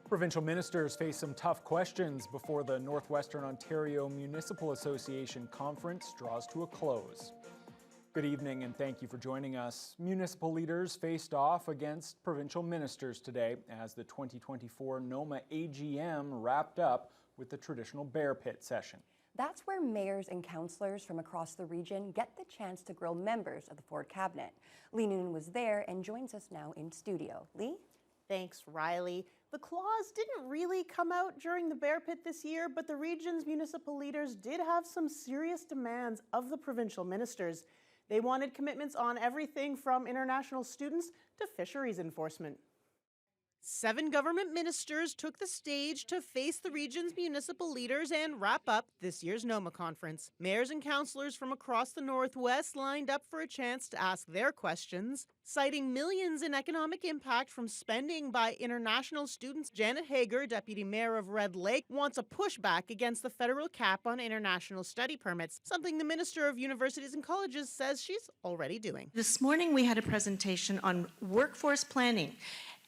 Provincial ministers face some tough questions before the Northwestern Ontario Municipal Association Conference draws to a close. Good evening and thank you for joining us. Municipal leaders faced off against provincial ministers today as the 2024 NOMA AGM wrapped up with the traditional bear pit session. That's where mayors and councillors from across the region get the chance to grill members of the Ford cabinet. Lee Noonan was there and joins us now in studio. Lee? Thanks, Riley. The clause didn't really come out during the bear pit this year, but the region's municipal leaders did have some serious demands of the provincial ministers. They wanted commitments on everything from international students to fisheries enforcement. 7 government ministers took the stage to face the region's municipal leaders and wrap up this year's NOMA conference. Mayors and councillors from across the Northwest lined up for a chance to ask their questions, citing millions in economic impact from spending by international students. Janet Hager, Deputy Mayor of Red Lake, wants a pushback against the federal cap on international study permits, something the Minister of Universities and Colleges says she's already doing. This morning we had a presentation on workforce planning.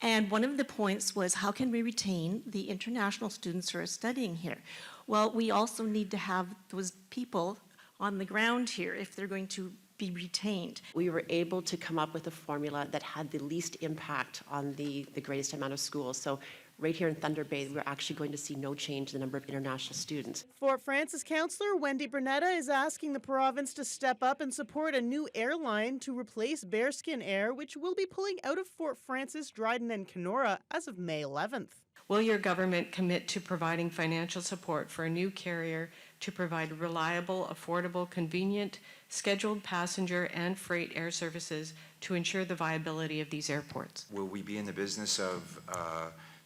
And one of the points was, how can we retain the international students who are studying here? Well, we also need to have those people on the ground here if they're going to be retained. We were able to come up with a formula that had the least impact on the greatest amount of schools. So right here in Thunder Bay, we're actually going to see no change in the number of international students. Fort Frances Councillor Wendy Bernetta is asking the province to step up and support a new airline to replace Bearskin Air, which will be pulling out of Fort Frances, Dryden and Kenora as of May 11th. Will your government commit to providing financial support for a new carrier to provide reliable, affordable, convenient, scheduled passenger and freight air services to ensure the viability of these airports? Will we be in the business of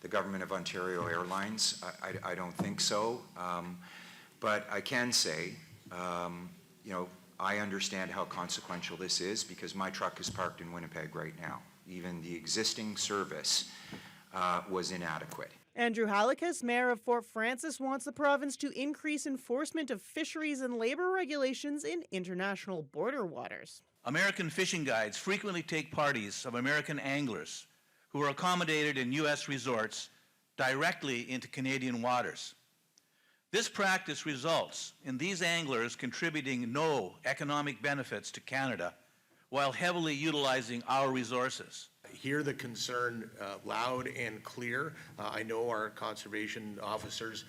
the Government of Ontario Airlines? I don't think so. But I can say, I understand how consequential this is because my truck is parked in Winnipeg right now. Even the existing service was inadequate. Andrew Halikas, Mayor of Fort Frances, wants the province to increase enforcement of fisheries and labor regulations in international border waters. American fishing guides frequently take parties of American anglers who are accommodated in U.S. resorts directly into Canadian waters. This practice results in these anglers contributing no economic benefits to Canada while heavily utilizing our resources. Hear the concern loud and clear. I know our conservation officers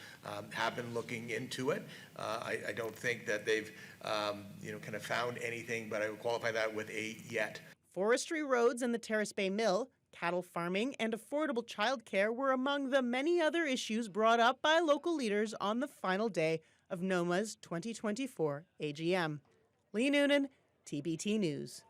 have been looking into it. I don't think that they've kind of found anything, but I would qualify that with a yet. Forestry roads and the Terrace Bay Mill, cattle farming, and affordable childcare were among the many other issues brought up by local leaders on the final day of NOMA's 2024 AGM. Lee Noonan, TBT News.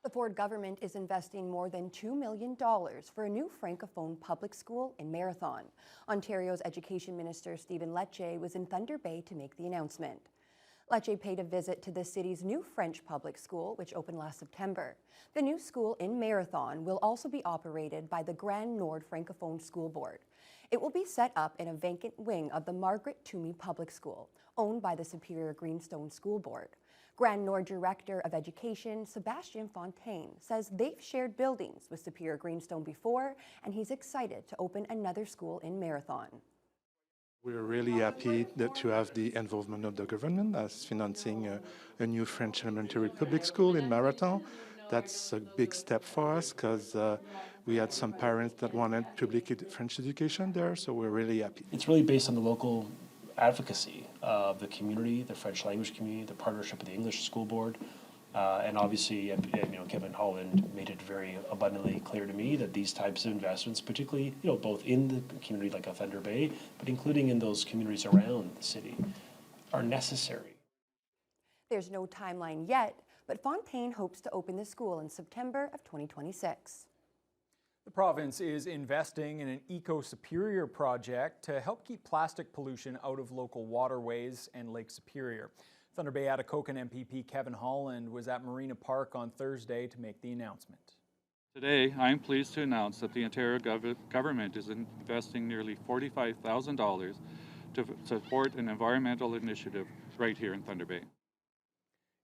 The Ford government is investing more than $2 million for a new Francophone public school in Marathon. Ontario's Education Minister Stephen Lecce was in Thunder Bay to make the announcement. Lecce paid a visit to the city's new French public school, which opened last September. The new school in Marathon will also be operated by the Grand Nord Francophone School Board. It will be set up in a vacant wing of the Margaret Toomey Public School, owned by the Superior Greenstone School Board. Grand Nord Director of Education, Sebastien Fontaine, says they've shared buildings with Superior Greenstone before, and he's excited to open another school in Marathon. We're really happy to have the involvement of the government as financing a new French elementary public school in Marathon. That's a big step for us because we had some parents that wanted public French education there, so we're really happy. It's really based on the local advocacy of the community, the French language community, the partnership with the English School Board, and obviously, Kevin Holland made it very abundantly clear to me that these types of investments, particularly, both in the community like Thunder Bay, but including in those communities around the city, are necessary. There's no timeline yet, but Fontaine hopes to open the school in September of 2026. The province is investing in an Eco-Superior project to help keep plastic pollution out of local waterways and Lake Superior. Thunder Bay Atikokan MPP Kevin Holland was at Marina Park on Thursday to make the announcement. Today, I am pleased to announce that the Ontario government is investing nearly $45,000 to support an environmental initiative right here in Thunder Bay.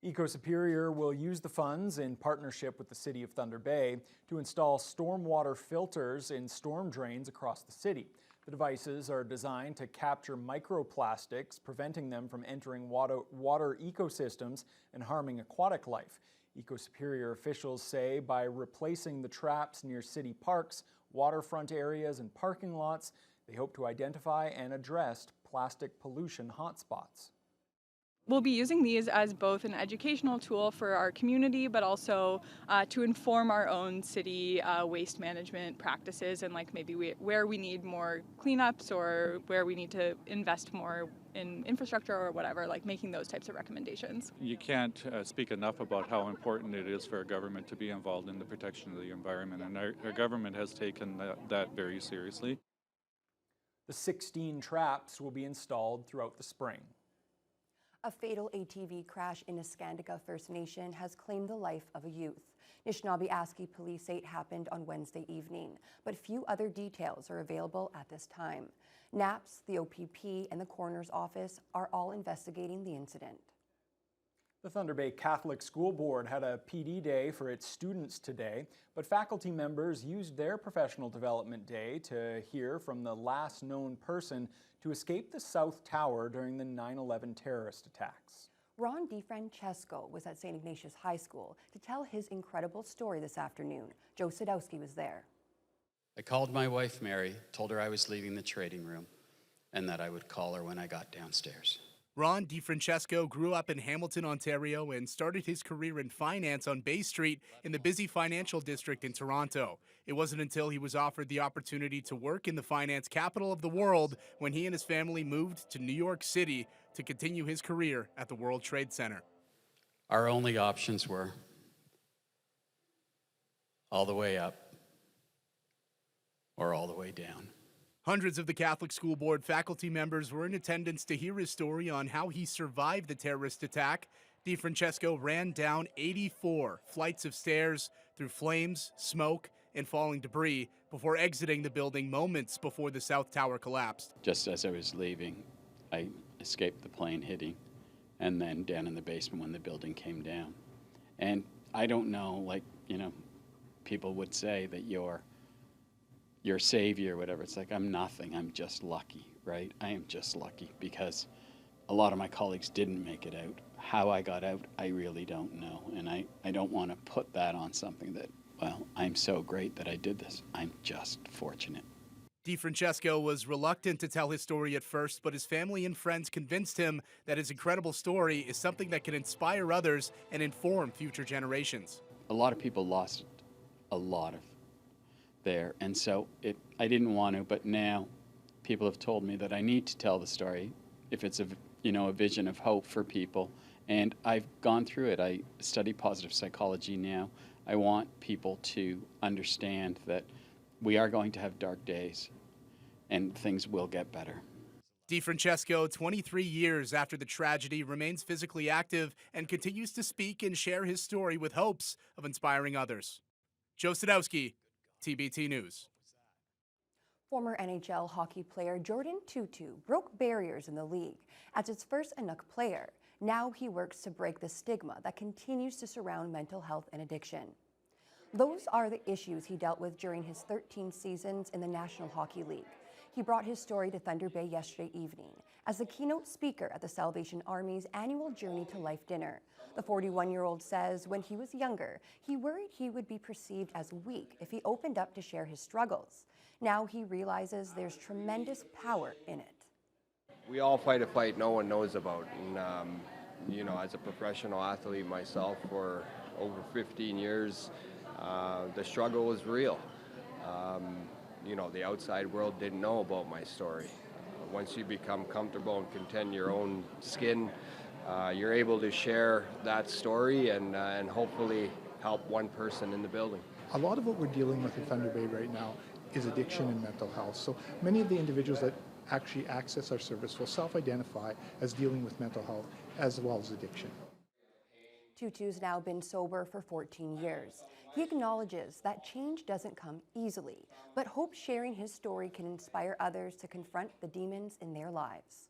Eco Superior will use the funds in partnership with the City of Thunder Bay to install stormwater filters in storm drains across the city. The devices are designed to capture microplastics, preventing them from entering water ecosystems and harming aquatic life. Eco Superior officials say by replacing the traps near city parks, waterfront areas, and parking lots, they hope to identify and address plastic pollution hotspots. We'll be using these as both an educational tool for our community, but also to inform our own city waste management practices and maybe where we need more cleanups or where we need to invest more in infrastructure or whatever, making those types of recommendations. You can't speak enough about how important it is for our government to be involved in the protection of the environment, and our government has taken that very seriously. The 16 traps will be installed throughout the spring. A fatal ATV crash in Niskandiga First Nation has claimed the life of a youth. Anishinaabe police say it happened on Wednesday evening, but few other details are available at this time. NAPS, the OPP, and the coroner's office are all investigating the incident. The Thunder Bay Catholic School Board had a PD day for its students today, but faculty members used their professional development day to hear from the last known person to escape the South Tower during the 9/11 terrorist attacks. Ron DiFrancesco was at St. Ignatius High School to tell his incredible story this afternoon. Joe Sadowski was there. I called my wife, Mary, told her I was leaving the trading room and that I would call her when I got downstairs. Ron DiFrancesco grew up in Hamilton, Ontario, and started his career in finance on Bay Street in the busy financial district in Toronto. It wasn't until he was offered the opportunity to work in the finance capital of the world when he and his family moved to New York City to continue his career at the World Trade Center. Our only options were all the way up or all the way down. Hundreds of the Catholic School Board faculty members were in attendance to hear his story on how he survived the terrorist attack. DiFrancesco ran down 84 flights of stairs through flames, smoke, and falling debris before exiting the building moments before the South Tower collapsed. Just as I was leaving, I escaped the plane hitting, and then down in the basement when the building came down. And I don't know, people would say that your savior or whatever. It's I'm nothing. I'm just lucky, right? I am just lucky because a lot of my colleagues didn't make it out. How I got out, I really don't know. And I don't want to put that on something that, well, I'm so great that I did this. I'm just fortunate. DiFrancesco was reluctant to tell his story at first, but his family and friends convinced him that his incredible story is something that can inspire others and inform future generations. A lot of people lost a lot of there, and so I didn't want to, but now people have told me that I need to tell the story if it's a vision of hope for people, and I've gone through it. I study positive psychology now. I want people to understand that we are going to have dark days and things will get better. DiFrancesco, 23 years after the tragedy, remains physically active and continues to speak and share his story with hopes of inspiring others. Joe Sadowski, TBT News. Former NHL hockey player Jordan Tootoo broke barriers in the league as its first Inuk player. Now he works to break the stigma that continues to surround mental health and addiction. Those are the issues he dealt with during his 13 seasons in the National Hockey League. He brought his story to Thunder Bay yesterday evening as the keynote speaker at the Salvation Army's annual Journey to Life dinner. The 41-year-old says when he was younger, he worried he would be perceived as weak if he opened up to share his struggles. Now he realizes there's tremendous power in it. We all fight a fight no one knows about. And, as a professional athlete myself for over 15 years, the struggle was real. The outside world didn't know about my story. Once you become comfortable and content in your own skin, you're able to share that story and hopefully help one person in the building. A lot of what we're dealing with in Thunder Bay right now is addiction and mental health. So many of the individuals that actually access our service will self-identify as dealing with mental health as well as addiction. Tootoo's now been sober for 14 years. He acknowledges that change doesn't come easily, but hopes sharing his story can inspire others to confront the demons in their lives.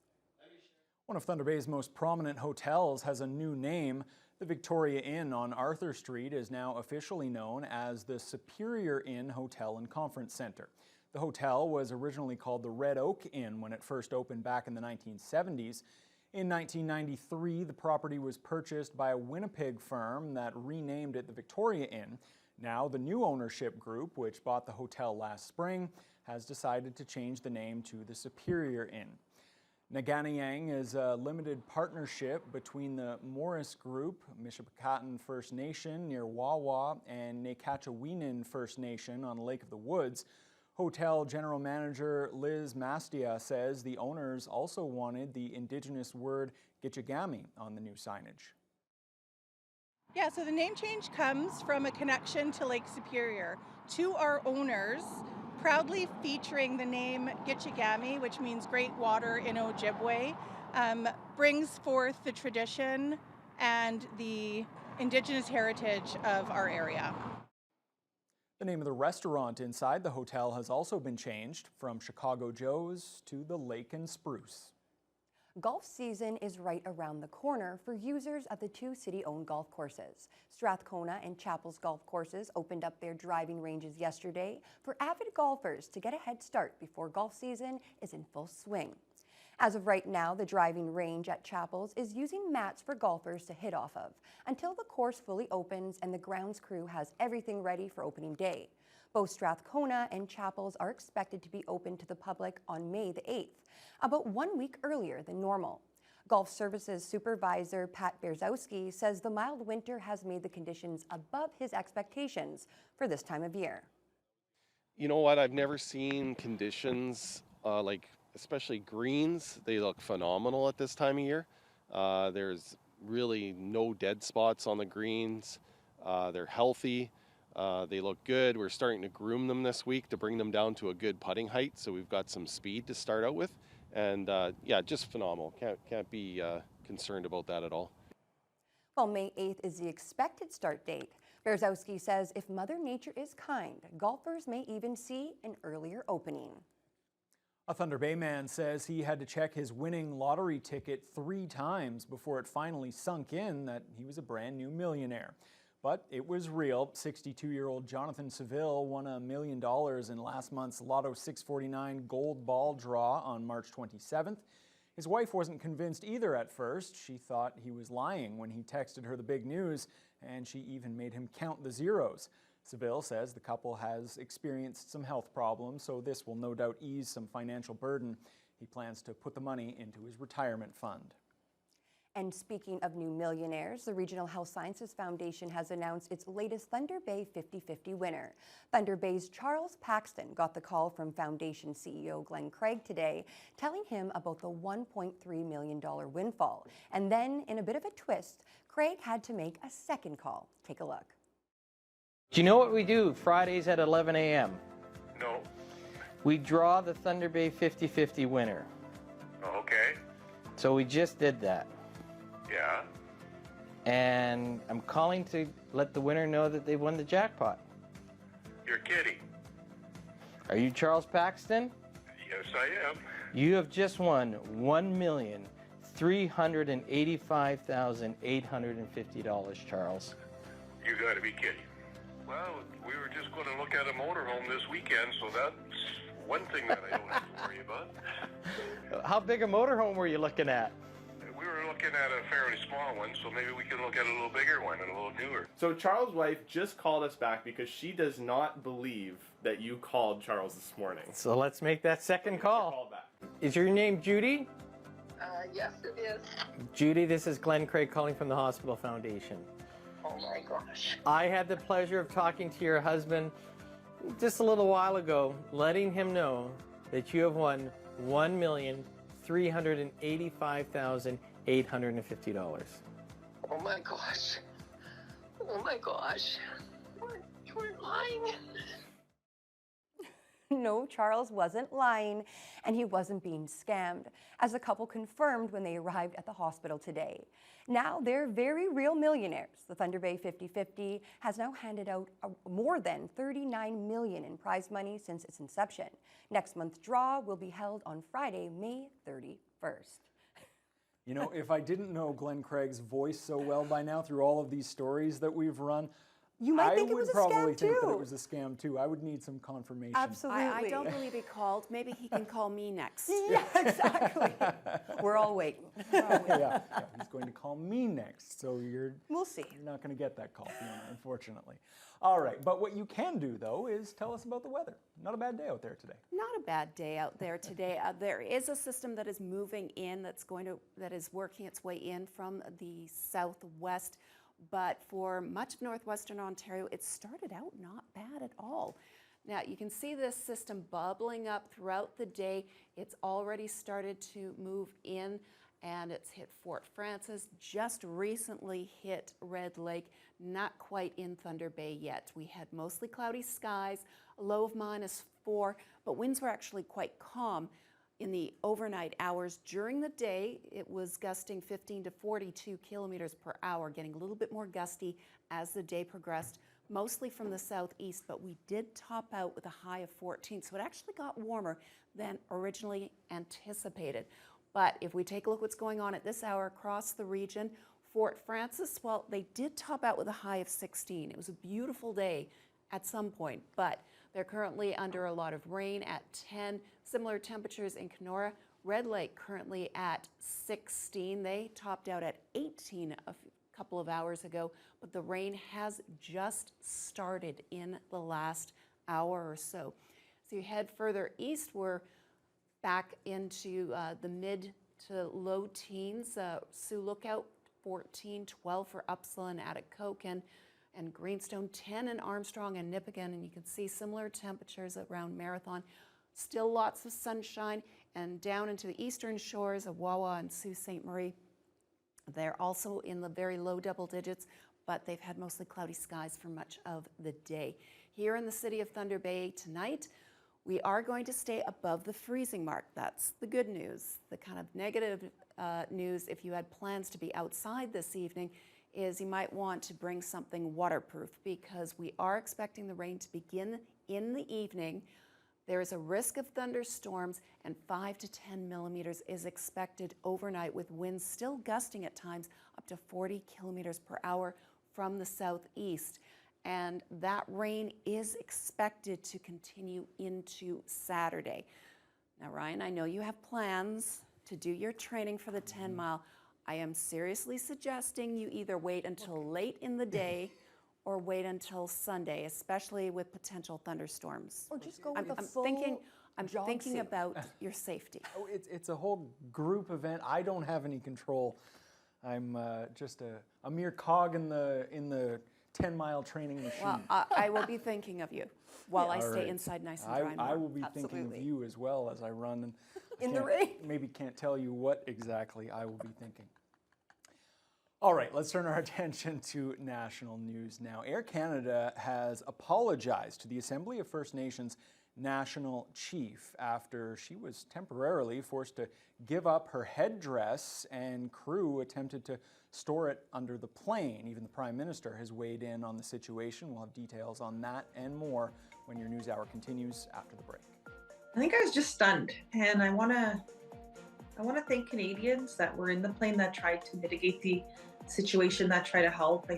One of Thunder Bay's most prominent hotels has a new name. The Victoria Inn on Arthur Street is now officially known as the Superior Inn Hotel and Conference Centre. The hotel was originally called the Red Oak Inn when it first opened back in the 1970s. In 1993, the property was purchased by a Winnipeg firm that renamed it the Victoria Inn. Now, the new ownership group, which bought the hotel last spring, has decided to change the name to the Superior Inn. Naganayang is a limited partnership between the Morris Group, Mishipakatan First Nation near Wawa, and Nekachawinin First Nation on Lake of the Woods. Hotel General Manager Liz Mastia says the owners also wanted the Indigenous word Gitchagami on the new signage. Yeah, so the name change comes from a connection to Lake Superior. To our owners, proudly featuring the name Gitchagami, which means great water in Ojibwe, brings forth the tradition and the Indigenous heritage of our area. The name of the restaurant inside the hotel has also been changed from Chicago Joe's to the Lake and Spruce. Golf season is right around the corner for users of the two city-owned golf courses. Strathcona and Chapels golf courses opened up their driving ranges yesterday for avid golfers to get a head start before golf season is in full swing. As of right now, the driving range at Chapels is using mats for golfers to hit off of until the course fully opens and the grounds crew has everything ready for opening day. Both Strathcona and Chapels are expected to be open to the public on May the 8th, about 1 week earlier than normal. Golf Services Supervisor Pat Berzowski says the mild winter has made the conditions above his expectations for this time of year. You know what? I've never seen conditions especially greens. They look phenomenal at this time of year. There's really no dead spots on the greens. They're healthy. They look good. We're starting to groom them this week to bring them down to a good putting height, so we've got some speed to start out with. And yeah, just phenomenal. Can't be concerned about that at all. Well, May 8th is the expected start date. Berzowski says if Mother Nature is kind, golfers may even see an earlier opening. A Thunder Bay man says he had to check his winning lottery ticket 3 times before it finally sunk in that he was a brand new millionaire. But it was real. 62-year-old Jonathan Seville won $1 million in last month's Lotto 649 gold ball draw on March 27th. His wife wasn't convinced either at first. She thought he was lying when he texted her the big news, and she even made him count the zeros. Seville says the couple has experienced some health problems, so this will no doubt ease some financial burden. He plans to put the money into his retirement fund. And speaking of new millionaires, the Regional Health Sciences Foundation has announced its latest Thunder Bay 50-50 winner. Thunder Bay's Charles Paxton got the call from Foundation CEO Glenn Craig today, telling him about the $1.3 million windfall. And then, in a bit of a twist, Craig had to make a second call. Take a look. Do you know what we do Fridays at 11 a.m.? No. We draw the Thunder Bay 50-50 winner. Okay. So we just did that. Yeah. And I'm calling to let the winner know that they won the jackpot. You're kidding. Are you Charles Paxton? Yes, I am. You have just won $1,385,850, Charles. You got to be kidding. Well, we were just going to look at a motorhome this weekend, so that's one thing that I don't have to worry about. How big a motorhome were you looking at? We were looking at a fairly small one, so maybe we can look at a little bigger one and a little newer. So Charles' wife just called us back because she does not believe that you called Charles this morning. So let's make that second call. Is your name Judy? Yes, it is. Judy, this is Glenn Craig calling from the Hospital Foundation. Oh my gosh. I had the pleasure of talking to your husband just a little while ago, letting him know that you have won $1,385,850. Oh my gosh. Oh my gosh. You weren't lying. No, Charles wasn't lying, and he wasn't being scammed, as the couple confirmed when they arrived at the hospital today. Now they're very real millionaires. The Thunder Bay 50-50 has now handed out more than $39 million in prize money since its inception. Next month's draw will be held on Friday, May 31st. You know, if I didn't know Glenn Craig's voice so well by now through all of these stories that we've run, You might think it was a scam, I would probably think that too. it was a scam too. I would need some confirmation. Absolutely. I don't believe he called. Maybe he can call me next. Yeah, exactly. We're all waiting. Yeah, he's going to call me next, so We'll see. You're not going to get that call, Fiona, unfortunately. All right, but what you can do though is tell us about the weather. Not a bad day out there today. Not a bad day out there today. There is a system that is moving in that is working its way in from the southwest. But for much of northwestern Ontario, it started out not bad at all. Now, you can see this system bubbling up throughout the day. It's already started to move in, and it's hit Fort Frances, just recently hit Red Lake, not quite in Thunder Bay yet. We had mostly cloudy skies, a low of -4, but winds were actually quite calm. In the overnight hours during the day, it was gusting 15 to 42 kilometers per hour, getting a little bit more gusty as the day progressed, mostly from the southeast, but we did top out with a high of 14, so it actually got warmer than originally anticipated. But if we take a look what's going on at this hour across the region, Fort Frances, well, they did top out with a high of 16. It was a beautiful day at some point, but they're currently under a lot of rain at 10. Similar temperatures in Kenora. Red Lake currently at 16. They topped out at 18 a couple of hours ago, but the rain has just started in the last hour or so. So you head further east, we're back into the mid to low teens. Sioux Lookout 14, 12 for Upsala and Atikokan, and Greenstone 10 in Armstrong and Nipigon, and you can see similar temperatures around Marathon. Still lots of sunshine, and down into the eastern shores of Wawa and Sault Ste. Marie. They're also in the very low double digits, but they've had mostly cloudy skies for much of the day. Here in the city of Thunder Bay tonight, we are going to stay above the freezing mark. That's the good news. The kind of negative news, if you had plans to be outside this evening, is you might want to bring something waterproof, because we are expecting the rain to begin in the evening. There is a risk of thunderstorms, and 5 to 10 millimeters is expected overnight, with winds still gusting at times up to 40 kilometers per hour from the southeast. And that rain is expected to continue into Saturday. Now, Ryan, I know you have plans to do your training for the 10 mile. I am seriously suggesting you either wait until late in the day or wait until Sunday, especially with potential thunderstorms. Or just go with a I'm full jog thinking suit. about your safety. Oh, it's a whole group event. I don't have any control. I'm just a mere cog in the 10-mile training machine. Well, I will be thinking of you while I All stay right. inside nice and dry. I will be thinking Absolutely. of you as well as I run. And In the rain. Maybe can't tell you what exactly I will be thinking. All right, let's turn our attention to national news now. Air Canada has apologized to the Assembly of First Nations National Chief after she was temporarily forced to give up her headdress and crew attempted to store it under the plane. Even the Prime Minister has weighed in on the situation. We'll have details on that and more when your news hour continues after the break. I think I was just stunned, and I want to thank Canadians that were in the plane that tried to mitigate the situation, that tried to help.